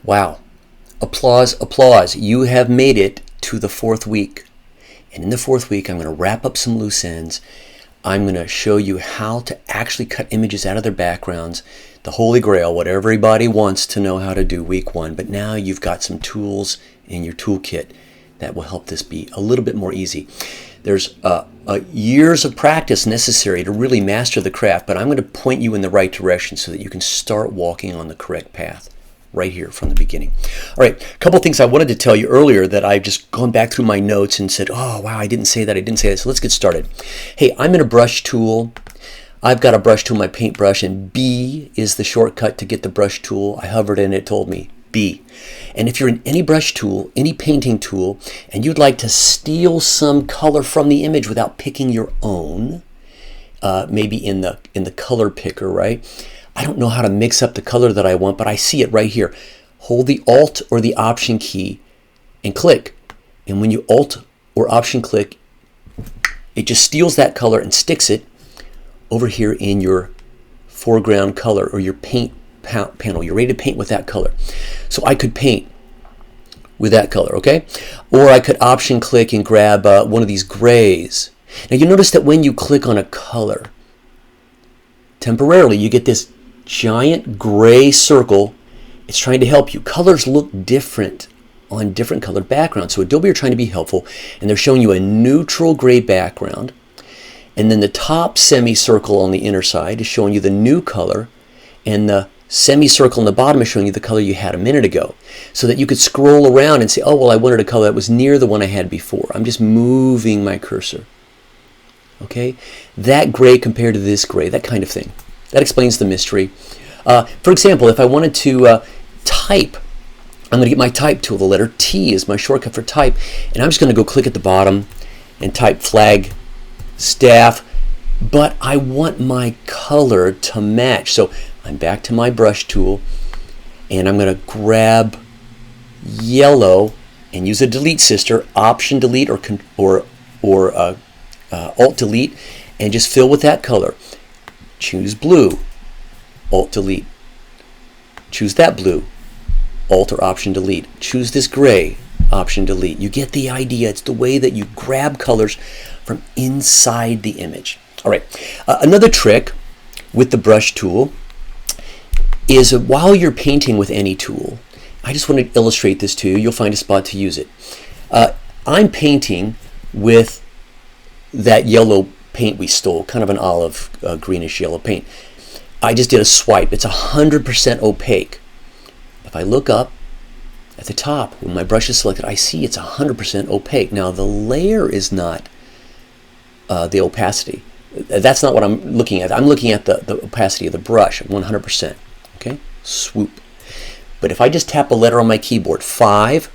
Wow. Applause, applause. You have made it to the 4th week. And in the 4th week, I'm going to wrap up some loose ends. I'm going to show you how to actually cut images out of their backgrounds. The Holy Grail, what everybody wants to know how to do week 1. But now you've got some tools in your toolkit that will help this be a little bit more easy. There's years of practice necessary to really master the craft, but I'm going to point you in the right direction so that you can start walking on the correct path right here from the beginning. All right, a couple things I wanted to tell you earlier that I've just gone back through my notes and said, oh, wow, I didn't say that, So let's get started. Hey, I'm in a brush tool. I've got a brush tool, my paintbrush, and B is the shortcut to get the brush tool. I hovered and it told me B. And if you're in any brush tool, any painting tool, and you'd like to steal some color from the image without picking your own, maybe in the color picker, right? I don't know how to mix up the color that I want, but I see it right here. Hold the Alt or the Option key and click. And when you Alt or Option click, it just steals that color and sticks it over here in your foreground color or your paint panel. You're ready to paint with that color. So I could paint with that color, okay? Or I could Option click and grab one of these grays. Now you notice that when you click on a color, temporarily you get this giant gray circle. It's trying to help you. Colors look different on different colored backgrounds. So Adobe are trying to be helpful, and they're showing you a neutral gray background. And then the top semicircle on the inner side is showing you the new color, and the semicircle on the bottom is showing you the color you had a minute ago. So that you could scroll around and say, oh, well, I wanted a color that was near the one I had before. I'm just moving my cursor. Okay? That gray compared to this gray, that kind of thing. That explains the mystery. For example, if I wanted to type, I'm going to get my type tool. The letter T is my shortcut for type. And I'm just going to go click at the bottom and type flag staff. But I want my color to match. So I'm back to my brush tool. And I'm going to grab yellow and use a delete sister, Option delete or Alt delete, and just fill with that color. Choose blue, Alt delete. Choose that blue, Alt or Option delete. Choose this gray, Option delete. You get the idea. It's the way that you grab colors from inside the image. All right, another trick with the brush tool is while you're painting with any tool, I just want to illustrate this to you. You'll find a spot to use it. I'm painting with that yellow paint we stole, kind of an olive greenish yellow paint. I just did a swipe. It's 100% opaque. If I look up at the top, when my brush is selected, I see it's 100% opaque. Now the layer is not the opacity. That's not what I'm looking at. I'm looking at the opacity of the brush, 100%. Okay, swoop. But if I just tap a letter on my keyboard, 5,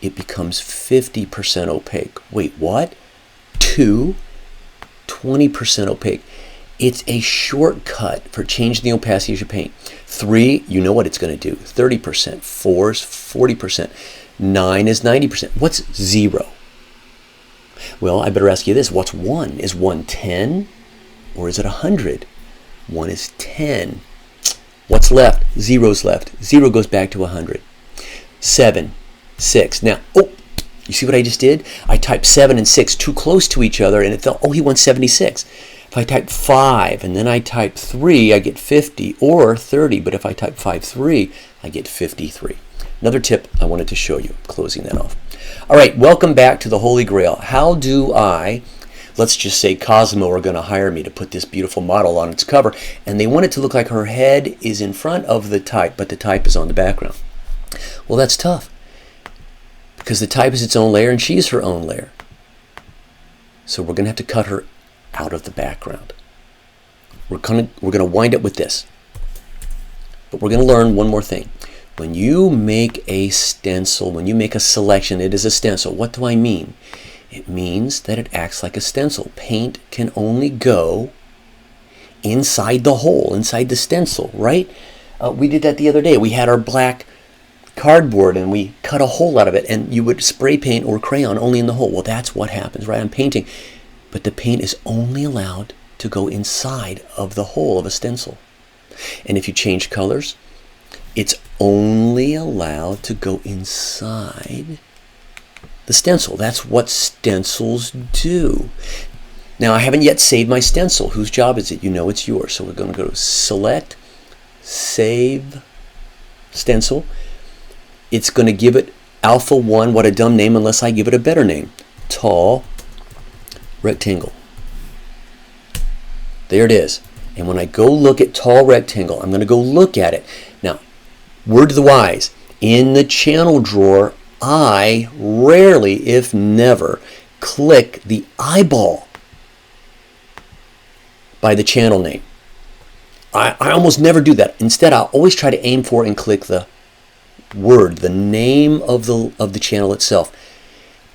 it becomes 50% opaque. Wait, what? 2, 20% opaque. It's a shortcut for changing the opacity of your paint. 3, you know what it's going to do. 30%. 4 is 40%. 9 is 90%. What's 0? Well, I better ask you this. What's 1? Is 1 10 or is it 100? 1 is 10. What's left? 0's left. 0 goes back to 100. 7, 6. Now, oh, you see what I just did? I typed 7 and 6 too close to each other, and it felt, oh, he wants 76. If I type 5 and then I type 3, I get 50 or 30. But if I type 5, 3, I get 53. Another tip I wanted to show you, closing that off. All right, welcome back to the Holy Grail. How do I, let's just say Cosmo are going to hire me to put this beautiful model on its cover, and they want it to look like her head is in front of the type, but the type is on the background. Well, that's tough, because the type is its own layer and she's her own layer. So we're going to have to cut her out of the background. We're going to wind up with this. But we're going to learn one more thing. When you make a stencil, when you make a selection, it is a stencil. What do I mean? It means that it acts like a stencil. Paint can only go inside the hole, inside the stencil, right? We did that the other day. We had our black cardboard and we cut a hole out of it, and you would spray paint or crayon only in the hole. Well, that's what happens, right? I'm painting. But the paint is only allowed to go inside of the hole of a stencil. And if you change colors, It's only allowed to go inside the stencil. That's what stencils do. Now, I haven't yet saved my stencil. Whose job is it? You know it's yours. So we're going to go to Select, Save, Stencil. It's going to give it Alpha 1. What a dumb name unless I give it a better name. Tall Rectangle. There it is. And when I go look at Tall Rectangle, I'm going to go look at it. Now, word to the wise, in the channel drawer, I rarely, if never, click the eyeball by the channel name. I almost never do that. Instead, I always try to aim for and click the word, the name of the channel itself.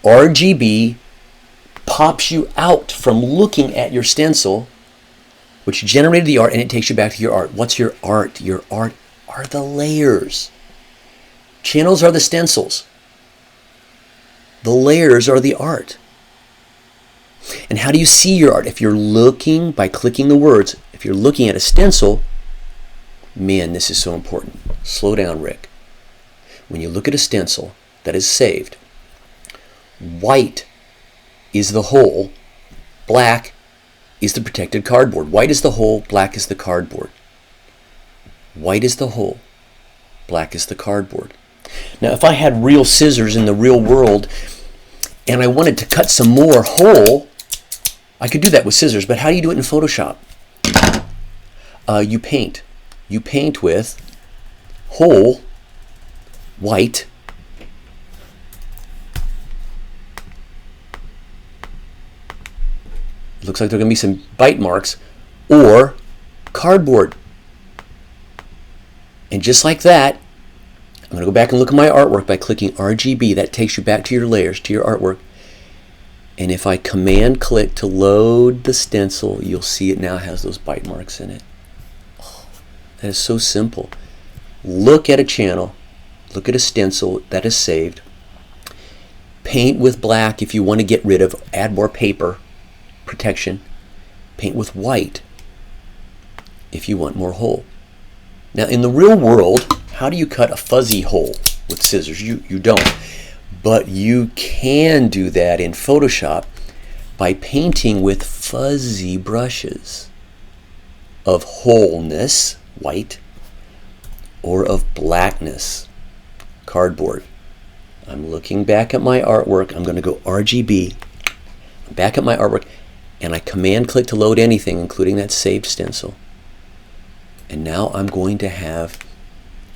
RGB pops you out from looking at your stencil, which generated the art, and it takes you back to your art. What's your art? Your art are the layers. Channels are the stencils. The layers are the art. And how do you see your art? If you're looking by clicking the words, if you're looking at a stencil, man, this is so important. Slow down, Rick. When you look at a stencil that is saved, white is the whole, black is the protected cardboard. White is the whole, black is the cardboard. White is the whole, black is the cardboard. Now, if I had real scissors in the real world and I wanted to cut some more whole, I could do that with scissors, but how do you do it in Photoshop? You paint. You paint with whole, white, looks like there are going to be some bite marks, or cardboard. And just like that, I'm going to go back and look at my artwork by clicking RGB. That takes you back to your layers, to your artwork. And if I command click to load the stencil, you'll see it now has those bite marks in it. Oh, that is so simple. Look at a channel, look at a stencil that is saved. Paint with black if you want to get rid of, add more paper protection. Paint with white if you want more whole. Now, in the real world, how do you cut a fuzzy hole with scissors? You don't. But you can do that in Photoshop by painting with fuzzy brushes of wholeness, white, or of blackness, cardboard. I'm looking back at my artwork. I'm going to go RGB, back at my artwork, and I command click to load anything, including that saved stencil. And now I'm going to have,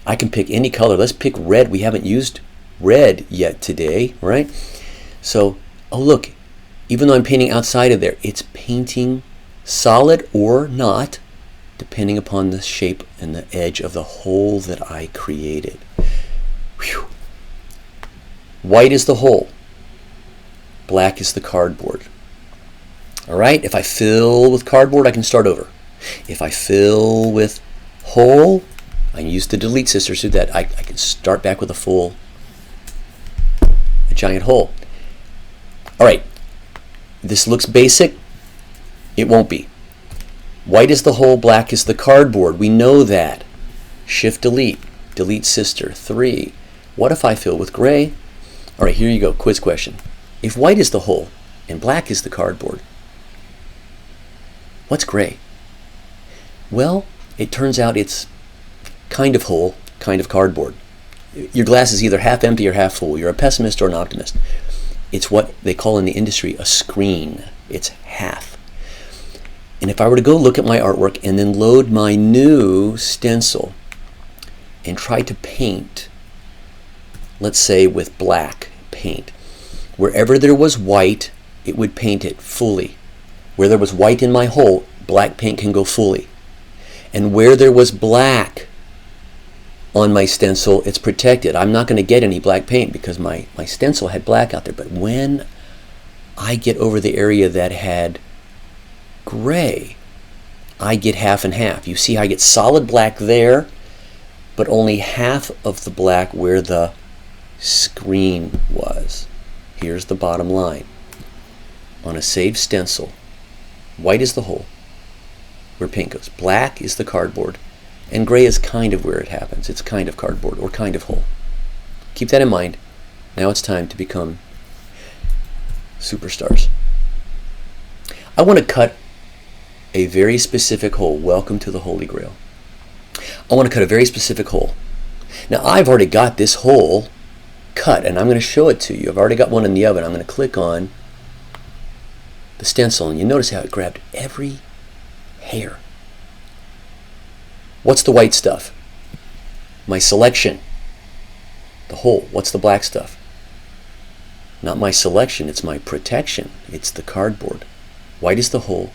I can pick any color. Let's pick red. We haven't used red yet today, right? So, oh look, even though I'm painting outside of there, it's painting solid or not, depending upon the shape and the edge of the hole that I created. Whew. White is the hole. Black is the cardboard. All right, if I fill with cardboard, I can start over. If I fill with hole, I use the delete scissors so that I can start back with a giant hole. All right, this looks basic. It won't be. White is the hole, black is the cardboard. We know that. Shift delete, delete sister, 3. What if I fill with gray? All right, here you go, quiz question. If white is the hole and black is the cardboard, what's gray? Well, it turns out it's kind of whole, kind of cardboard. Your glass is either half empty or half full. You're a pessimist or an optimist. It's what they call in the industry a screen. It's half. And if I were to go look at my artwork and then load my new stencil and try to paint, let's say with black paint, wherever there was white, it would paint it fully. Where there was white in my hole, black paint can go fully. And where there was black on my stencil, it's protected. I'm not going to get any black paint because my stencil had black out there. But when I get over the area that had gray, I get half and half. You see how I get solid black there, but only half of the black where the screen was. Here's the bottom line. On a saved stencil, white is the hole where paint goes. Black is the cardboard. And gray is kind of where it happens. It's kind of cardboard or kind of hole. Keep that in mind. Now it's time to become superstars. I want to cut a very specific hole. Welcome to the Holy Grail. I want to cut a very specific hole. Now I've already got this hole cut, and I'm going to show it to you. I've already got one in the oven. I'm going to click on the stencil, and you notice how it grabbed every hair. What's the white stuff? My selection. The hole. What's the black stuff? Not my selection, it's my protection. It's the cardboard. White is the hole.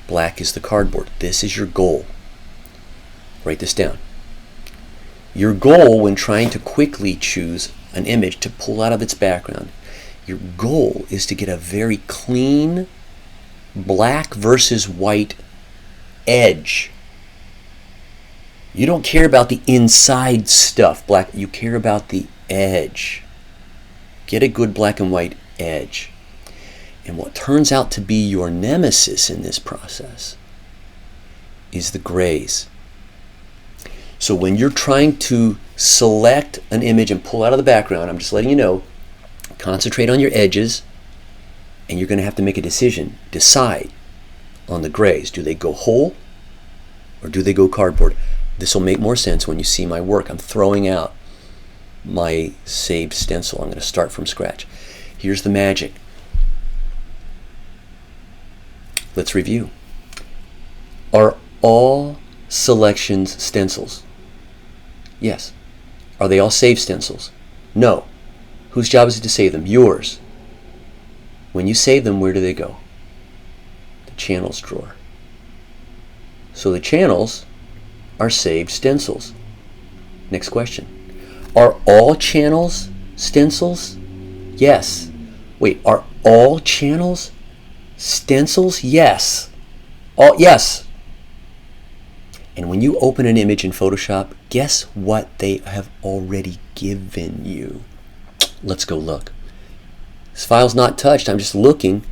Black is the cardboard. This is your goal. Write this down. Your goal when trying to quickly choose an image to pull out of its background, your goal is to get a very clean black versus white edge. You don't care about the inside stuff, black. You care about the edge. Get a good black and white edge. And what turns out to be your nemesis in this process is the grays. So when you're trying to select an image and pull out of the background, I'm just letting you know, concentrate on your edges, and you're going to have to make a decision. Decide on the grays. Do they go whole or do they go cardboard? This will make more sense when you see my work. I'm throwing out my saved stencil. I'm going to start from scratch. Here's the magic. Let's review. Are all selections stencils? Yes. Are they all saved stencils? No. Whose job is it to save them? Yours. When you save them, where do they go? The channels drawer. So the channels are saved stencils. Next question. Are all channels stencils? Yes. Wait, are all channels stencils? Yes. All, yes. And when you open an image in Photoshop, guess what they have already given you? Let's go look. This file's not touched. I'm just looking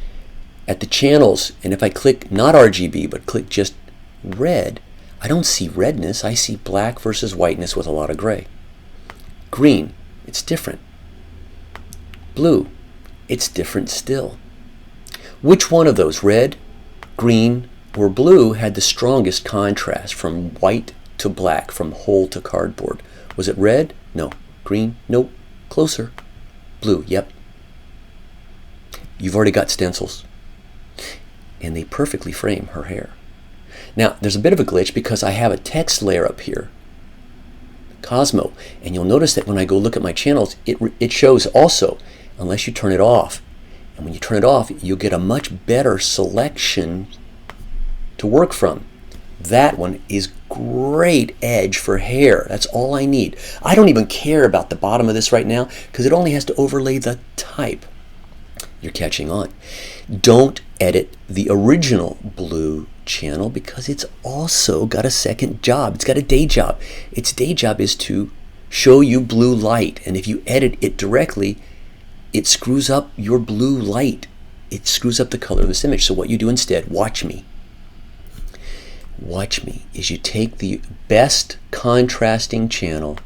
at the channels. And if I click not RGB, but click just red, I don't see redness. I see black versus whiteness with a lot of gray. Green, it's different. Blue, it's different still. Which one of those, red, green, or blue, had the strongest contrast from white to black, from whole to cardboard? Was it red? No. Green? Nope. Closer. Blue, yep. You've already got stencils. And they perfectly frame her hair. Now, there's a bit of a glitch because I have a text layer up here, Cosmo, and you'll notice that when I go look at my channels, it shows also, unless you turn it off. And when you turn it off, you'll get a much better selection to work from. That one is great edge for hair. That's all I need. I don't even care about the bottom of this right now because it only has to overlay the type. You're catching on. Don't edit the original blue channel because it's also got a second job. It's got a day job. Its day job is to show you blue light, and if you edit it directly, it screws up your blue light. It screws up the color of this image. So what you do instead, watch me, is you take the best contrasting channel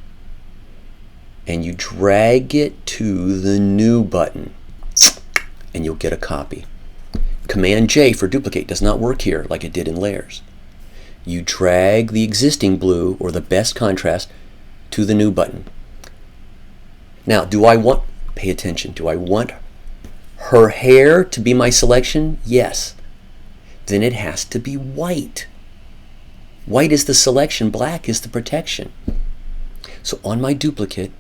and you drag it to the new button, and you'll get a copy. Command J for duplicate does not work here like it did in layers. You drag the existing blue or the best contrast to the new button. Now, pay attention, do I want her hair to be my selection? Yes. Then it has to be white. White is the selection, black is the protection. So on my duplicate,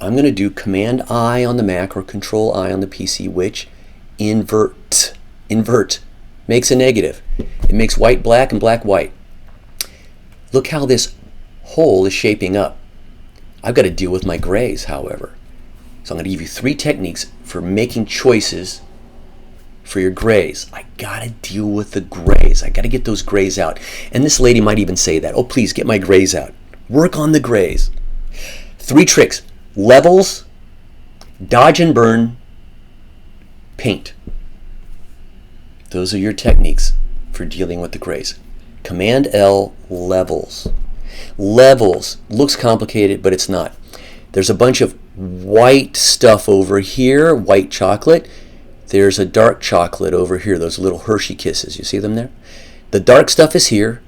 I'm going to do Command I on the Mac or Control I on the PC, which invert makes a negative. It makes white black and black white. Look how this hole is shaping up. I've got to deal with my grays, however. So I'm going to give you 3 techniques for making choices for your grays. I got to deal with the grays. I got to get those grays out. And this lady might even say that. Oh, please get my grays out. Work on the grays. 3 tricks. Levels, dodge and burn, paint. Those are your techniques for dealing with the grays. Command L, levels. Levels looks complicated, but it's not. There's a bunch of white stuff over here, white chocolate. There's a dark chocolate over here, those little Hershey Kisses. You see them there? The dark stuff is here,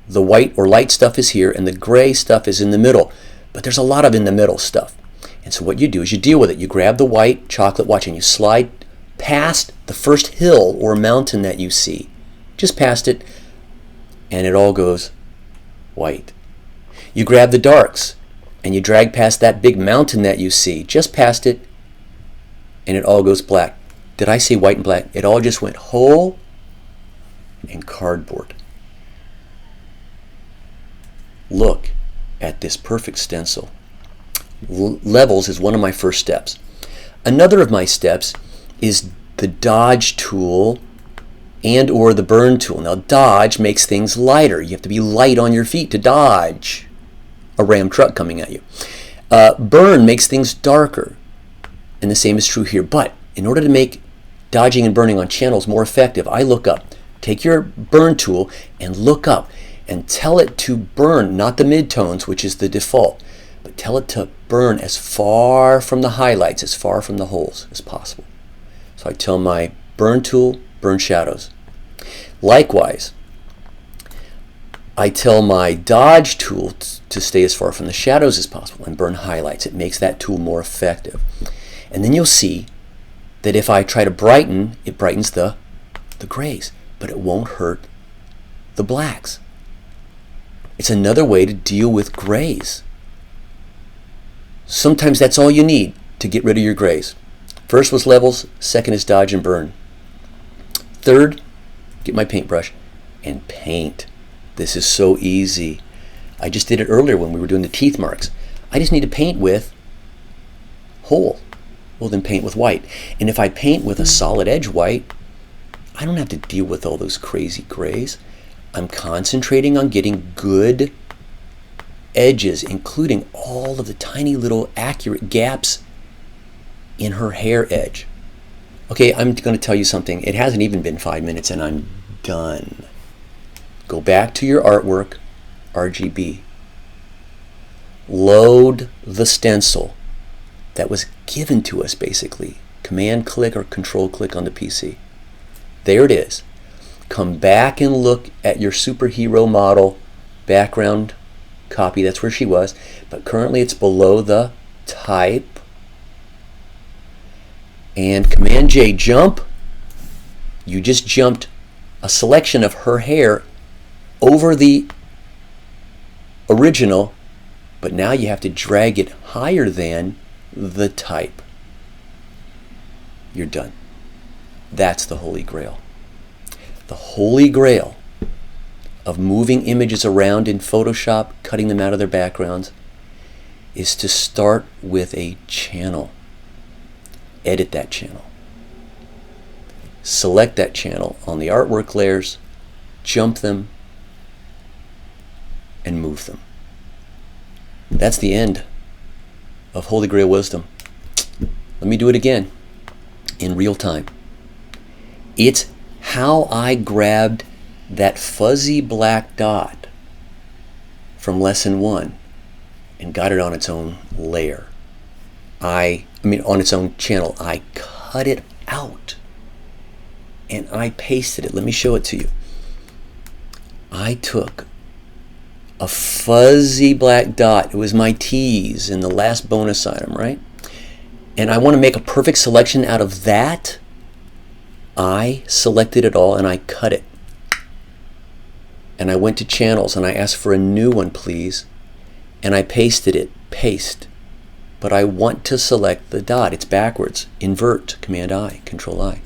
the white or light stuff is here, and the gray stuff is in the middle. But there's a lot of in the middle stuff. And so what you do is you deal with it. You grab the white chocolate, watch, and you slide past the first hill or mountain that you see. Just past it, and it all goes white. You grab the darks, and you drag past that big mountain that you see, just past it, and it all goes black. Did I say white and black? It all just went whole and cardboard. Look at this perfect stencil. Levels is one of my first steps. Another of my steps is the dodge tool and or the burn tool. Now dodge makes things lighter. You have to be light on your feet to dodge a Ram truck coming at you. Burn makes things darker, and the same is true here. But in order to make dodging and burning on channels more effective, I look up. Take your burn tool and look up and tell it to burn, not the midtones, which is the default, but tell it to burn as far from the highlights, as far from the holes as possible. So I tell my burn tool, burn shadows. Likewise, I tell my dodge tool to stay as far from the shadows as possible and burn highlights. It makes that tool more effective. And then you'll see that if I try to brighten, it brightens the grays, but it won't hurt the blacks. It's another way to deal with grays. Sometimes that's all you need to get rid of your grays. First was levels, second is dodge and burn. Third, get my paintbrush and paint. This is so easy. I just did it earlier when we were doing the teeth marks. I just need to paint with whole. Well, then paint with white. And if I paint with a solid edge white, I don't have to deal with all those crazy grays. I'm concentrating on getting good edges, including all of the tiny little accurate gaps in her hair edge. Okay, I'm going to tell you something. It hasn't even been 5 minutes and I'm done. Go back to your artwork, RGB. Load the stencil that was given to us, basically. Command click or control click on the PC. There it is. Come back and look at your superhero model background copy. That's where she was. But currently it's below the type. And Command J, jump. You just jumped a selection of her hair over the original, but now you have to drag it higher than the type. You're done. That's the Holy Grail. The Holy Grail of moving images around in Photoshop, cutting them out of their backgrounds, is to start with a channel. Edit that channel. Select that channel on the artwork layers, jump them, and move them. That's the end of Holy Grail wisdom. Let me do it again in real time. It's how I grabbed that fuzzy black dot from lesson 1 and got it on its own layer. I mean on its own channel. I cut it out and I pasted it. Let me show it to you. I took a fuzzy black dot. It was my tease in the last bonus item, right? And I want to make a perfect selection out of that. I selected it all and I cut it. And I went to channels and I asked for a new one, please. And I pasted it. Paste. But I want to select the dot. It's backwards. Invert. Command I. Control I.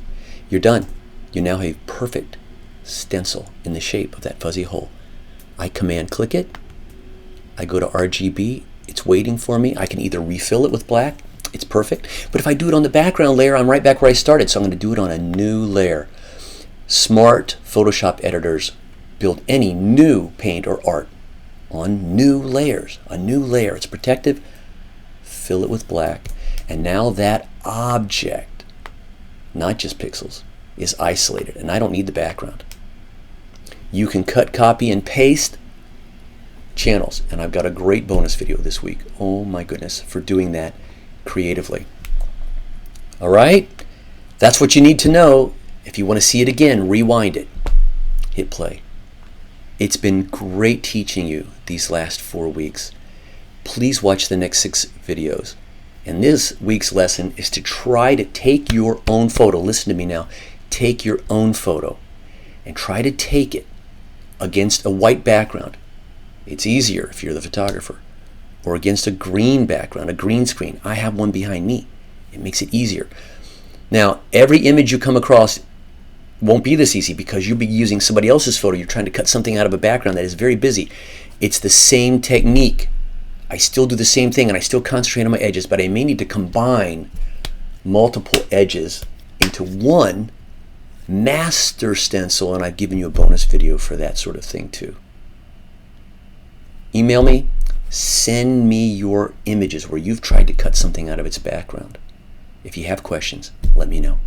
You're done. You now have a perfect stencil in the shape of that fuzzy hole. I command click it. I go to RGB. It's waiting for me. I can either refill it with black. It's perfect. But if I do it on the background layer, I'm right back where I started. So I'm going to do it on a new layer. Smart Photoshop editors build any new paint or art on new layers. A new layer. It's protective. Fill it with black. And now that object, not just pixels, is isolated. And I don't need the background. You can cut, copy, and paste channels. And I've got a great bonus video this week. Oh my goodness, for doing that creatively. All right? That's what you need to know. If you want to see it again, rewind it. Hit play. It's been great teaching you these last 4 weeks. Please watch the next 6 videos. And this week's lesson is to try to take your own photo. Listen to me now. Take your own photo and try to take it against a white background. It's easier if you're the photographer. Or against a green background, a green screen. I have one behind me. It makes it easier. Now, every image you come across won't be this easy because you'll be using somebody else's photo. You're trying to cut something out of a background that is very busy. It's the same technique. I still do the same thing and I still concentrate on my edges, but I may need to combine multiple edges into one master stencil, and I've given you a bonus video for that sort of thing too. Email me, send me your images where you've tried to cut something out of its background. If you have questions, let me know.